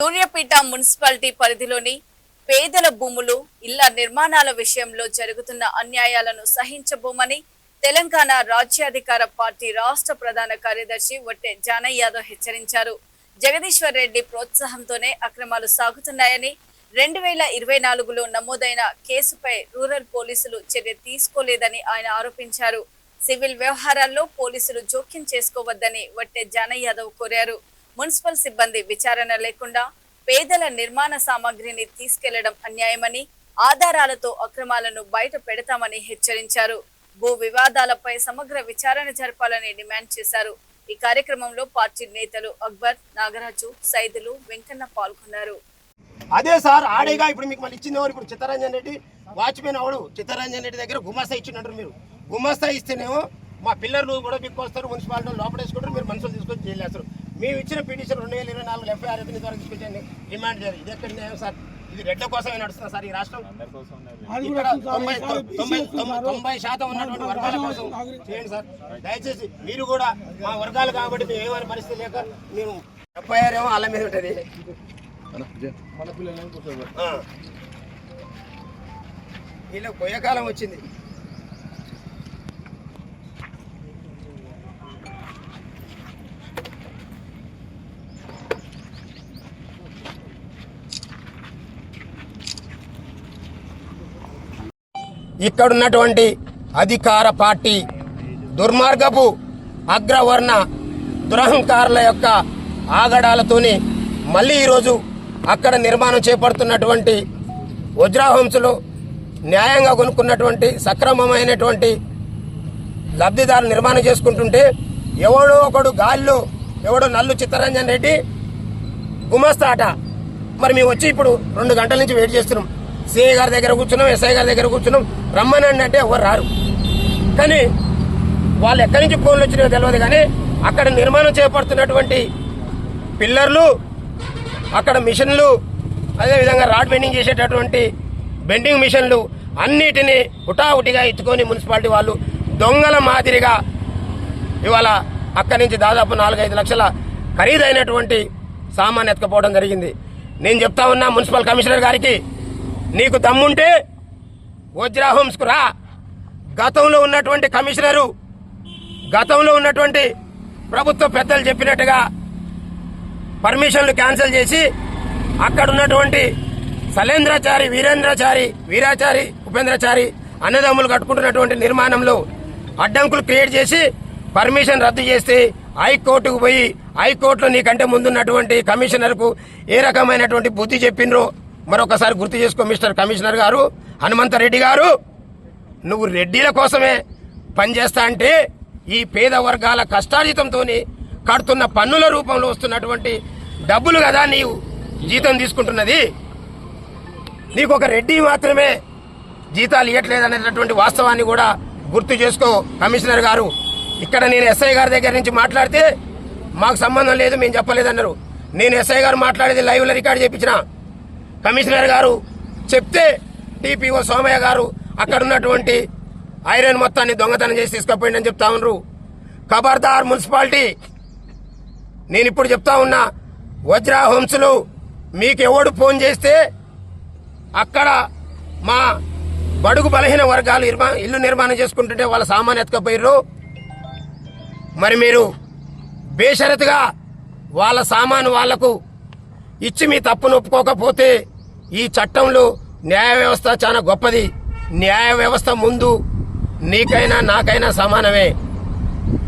Suryapet municipality పరిధిలోని పేదల భూములు ఇళ్ల నిర్మాణాల విషయంలో జరుగుతున్న అన్యాయాలను సహించబోమని తెలంగాణ రాజ్యాధికార పార్టీ రాష్ట్ర ప్రధాన కార్యదర్శి వట్టె జానయ్య యాదవ్ హెచ్చరించారు. జగదీశ్వర్ రెడ్డి ప్రోత్సాహంతోనే అక్రమాలు సాగుతున్నాయని 2024లో నమోదైన కేసుపై రూరల్ పోలీసులు చర్య తీసుకోలేదని ఆయన ఆరోపించారు. సివిల్ వ్యవహారాల్లో పోలీసులు జోక్యం చేసుకోవద్దని వట్టె జానయ్య యాదవ్ కోరారు. మున్సిపల్ సిబ్బంది విచారణ లేకుండా పేదల నిర్మాణ సామాగ్రిని తీసుకెళ్లడం అన్యాయమని, ఆధారాలతో అక్రమాలను బయట పెడతామని హెచ్చరించారు. భూ వివాదాలపై సమగ్ర విచారణ జరపాలని డిమాండ్ చేశారు. ఈ కార్యక్రమంలో పార్టీ నేతలు అక్బర్, నాగరాజు, సైదులు, వెంకన్న పాల్గొన్నారు. అదే సార్ ఆడేగా ఇప్పుడు మీకు మళ్ళీ ఇచ్చింది ఎవరు? ఇప్పుడు చిత్తరంజన్ రెడ్డి వాచ్మెన్ అవడు చిత్తరంజన్ రెడ్డి దగ్గర గుమాస్తా ఇచ్చినట్టు. మీరు గుమాస్తా ఇస్తేనేమో మా పిల్లర్లు కూడా బిక్కొస్తారు, మున్సిపాలిటీ లోపల వేసుకుంటారు, మీరు మనుషులు తీసుకొని జైలు వేస్తారు. మేము ఇచ్చిన పిటిషన్ 2024 FIR ద్వారా తీసుకొచ్చండి, డిమాండ్ చేయాలి. ఇది ఎక్కడ న్యాయం సార్? ఇది రెడ్ల కోసమే నడుస్తుంది సార్ ఈ రాష్ట్రం. ఇక్కడ 90% ఉన్నటువంటి వర్గాల కోసం చేయండి సార్. దయచేసి మీరు కూడా మా వర్గాలు కాబట్టి మేము ఏమైనా పరిస్థితి లేక మేము FIR ఏమో వాళ్ళ మీద ఉంటుంది. వీళ్ళకి పోయేకాలం వచ్చింది. ఇక్కడున్నటువంటి అధికార పార్టీ దుర్మార్గపు అగ్రవర్ణ దురహంకారుల యొక్క ఆగడాలతోని మళ్ళీ ఈరోజు అక్కడ నిర్మాణం చేపడుతున్నటువంటి వజ్రా హోమ్స్లో న్యాయంగా కొనుక్కున్నటువంటి సక్రమమైనటువంటి లబ్ధిదారులు నిర్మాణం చేసుకుంటుంటే ఎవడో ఒకడు గాల్లో ఎవడో నల్లు చిత్తరంజన్ రెడ్డి గుమస్తా అట. మరి మేము వచ్చి ఇప్పుడు 2 గంటల నుంచి వెయిట్ చేస్తున్నాం. సిఐ గారి దగ్గర కూర్చున్నాం, ఎస్ఐ గారి దగ్గర కూర్చున్నాం. రమ్మనండి అంటే ఎవరు రారు. కానీ వాళ్ళు ఎక్కడి నుంచి ఫోన్లు వచ్చినాయో తెలియదు. కానీ అక్కడ నిర్మాణం చేపడుతున్నటువంటి పిల్లర్లు, అక్కడ మిషన్లు, అదేవిధంగా రాడ్ బెండింగ్ చేసేటటువంటి బెండింగ్ మిషన్లు అన్నిటినీ హుటాహుటిగా ఎత్తుకొని మున్సిపాలిటీ వాళ్ళు దొంగల మాదిరిగా ఇవాళ అక్కడి నుంచి దాదాపు 4-5 లక్షల ఖరీదైనటువంటి సామాన్ ఎత్తుకపోవడం జరిగింది. నేను చెప్తా ఉన్నా మున్సిపల్ కమిషనర్ గారికి, నీకు దమ్ముంటే వజ్రా హోమ్స్కు రా. గతంలో ఉన్నటువంటి కమిషనరు, గతంలో ఉన్నటువంటి ప్రభుత్వ పెద్దలు చెప్పినట్టుగా పర్మిషన్లు క్యాన్సిల్ చేసి అక్కడ ఉన్నటువంటి శైలేంద్రాచారి, వీరాచారి, ఉపేంద్రచారి అన్నదమ్ములు కట్టుకుంటున్నటువంటి నిర్మాణంలో అడ్డంకులు క్రియేట్ చేసి పర్మిషన్ రద్దు చేస్తే హైకోర్టుకు పోయి హైకోర్టులో నీకంటే ముందున్నటువంటి కమిషనర్కు ఏ రకమైనటువంటి బుద్ధి చెప్పినరో మరొకసారి గుర్తు చేసుకో. మిస్టర్ కమిషనర్ గారు, హనుమంతరెడ్డి గారు, నువ్వు రెడ్డిల కోసమే పనిచేస్తా అంటే ఈ పేద వర్గాల కష్టార్జితంతో కడుతున్న పన్నుల రూపంలో వస్తున్నటువంటి డబ్బులు కదా నీవు జీతం తీసుకుంటున్నది. నీకు ఒక రెడ్డి మాత్రమే జీతాలు ఇవ్వట్లేదనేటటువంటి వాస్తవాన్ని కూడా గుర్తు చేసుకో కమిషనర్ గారు. ఇక్కడ నేను ఎస్ఐ గారి దగ్గర నుంచి మాట్లాడితే మాకు సంబంధం లేదు, మేము చెప్పలేదన్నారు. నేను ఎస్ఐ గారు మాట్లాడేది లైవ్లో రికార్డు చేయించిన. కమిషనర్ గారు చెప్తే టీపీఓ సోమయ్య గారు అక్కడ ఉన్నటువంటి ఐరన్ మొత్తాన్ని దొంగతనం చేసి తీసుకుపోయిందని చెప్తా ఉన్నారు. ఖబర్దార్ మున్సిపాలిటీ, నేను ఇప్పుడు చెప్తా ఉన్నా, వజ్రా హోమ్స్లు మీకు ఎవడు ఫోన్ చేస్తే అక్కడ మా బడుగు బలహీన వర్గాలు ఇల్లు నిర్మాణం చేసుకుంటుంటే వాళ్ళ సామాన్ ఎత్తుకపోయారు. మరి మీరు బేషరతుగా వాళ్ళ సామాను వాళ్లకు ఇచ్చి మీ తప్పును ఒప్పుకోకపోతే ఈ చట్టంలో న్యాయ వ్యవస్థ చాలా గొప్పది. న్యాయ వ్యవస్థ ముందు నీకైనా నాకైనా సమానమే.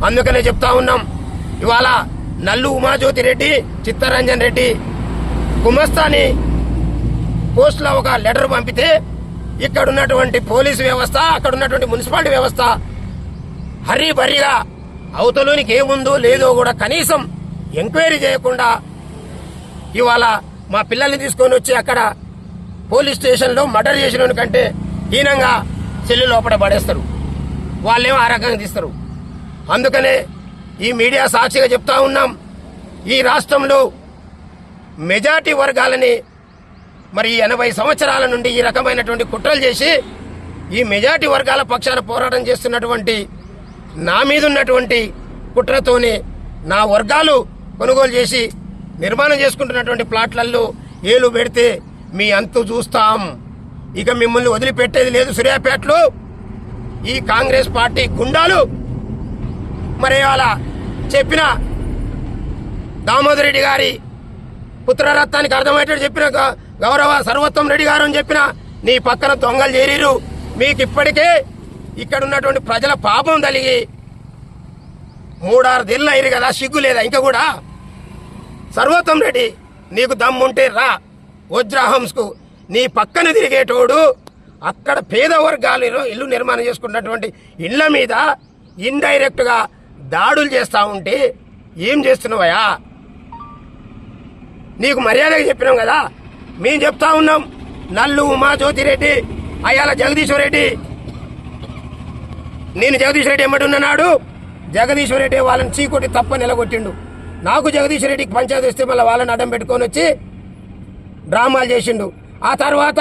అందుకనే చెప్తా ఉన్నాం, ఇవాళ నల్లు ఉమాజ్యోతి రెడ్డి, చిత్తరంజన్ రెడ్డి గుమస్తాని పోస్టులో ఒక లెటర్ పంపితే ఇక్కడ ఉన్నటువంటి పోలీసు వ్యవస్థ, అక్కడ ఉన్నటువంటి మున్సిపాలిటీ వ్యవస్థ హరిబరిగా అవతలోనికి ఏముందో లేదో కూడా కనీసం ఎంక్వైరీ చేయకుండా ఇవాళ మా పిల్లల్ని తీసుకొని వచ్చి అక్కడ పోలీస్ స్టేషన్లో మర్డర్ చేసిన కంటే హీనంగా సెల్లు లోపల పడేస్తారు. వాళ్ళేమో ఆ రకంగా తీస్తారు. అందుకనే ఈ మీడియా సాక్షిగా చెప్తా ఉన్నాం, ఈ రాష్ట్రంలో మెజార్టీ వర్గాలని మరి 80 సంవత్సరాల నుండి ఈ రకమైనటువంటి కుట్రలు చేసి ఈ మెజార్టీ వర్గాల పక్షాన పోరాటం చేస్తున్నటువంటి నా మీద ఉన్నటువంటి కుట్రతోనే నా వర్గాలు కొనుగోలు చేసి నిర్మాణం చేసుకుంటున్నటువంటి ప్లాట్లలో ఏలు పెడితే మీ అంతు చూస్తాం. ఇక మిమ్మల్ని వదిలిపెట్టేది లేదు. సూర్యాపేటలో ఈ కాంగ్రెస్ పార్టీ గుండాలు మరి అలా చెప్పిన దామోదర్ రెడ్డి గారి పుత్రరత్నానికి అర్థమయ్యేటట్టు చెప్పిన గౌరవ సర్వోత్తం రెడ్డి గారు అని చెప్పిన నీ పక్కన దొంగలు చేరిరు. మీకు ఇప్పటికే ఇక్కడ ఉన్నటువంటి ప్రజల పాపం తలిగి 3-6 దిల్లు అయ్యారు కదా, సిగ్గు లేదా ఇంకా కూడా? సర్వోత్తం రెడ్డి నీకు దమ్ముంటే రా వజ్రాహంస్కు. నీ పక్కన తిరిగేటోడు అక్కడ పేద వర్గాలు ఇల్లు నిర్మాణం చేసుకున్నటువంటి ఇళ్ల మీద ఇండైరెక్ట్గా దాడులు చేస్తూ ఉంటే ఏం చేస్తున్నావయ్యా? నీకు మర్యాదగా చెప్పినాం కదా. మేము చెప్తా ఉన్నాం, నల్లు ఉమా జ్యోతిరెడ్డి అయ్యాల జగదీశ్వర్ రెడ్డి, నేను జగదీశ్వర్ రెడ్డి ఎమ్మడున్నాడు. జగదీశ్వర్ రెడ్డి వాళ్ళని చీకొట్టి తప్ప నిలగొట్టిండు. నాకు జగదీశ్వర్ రెడ్డికి పంచాయతీ వస్తే మళ్ళీ వాళ్ళని అడ్డం పెట్టుకొని వచ్చి డ్రామాలు చేసిండు. ఆ తర్వాత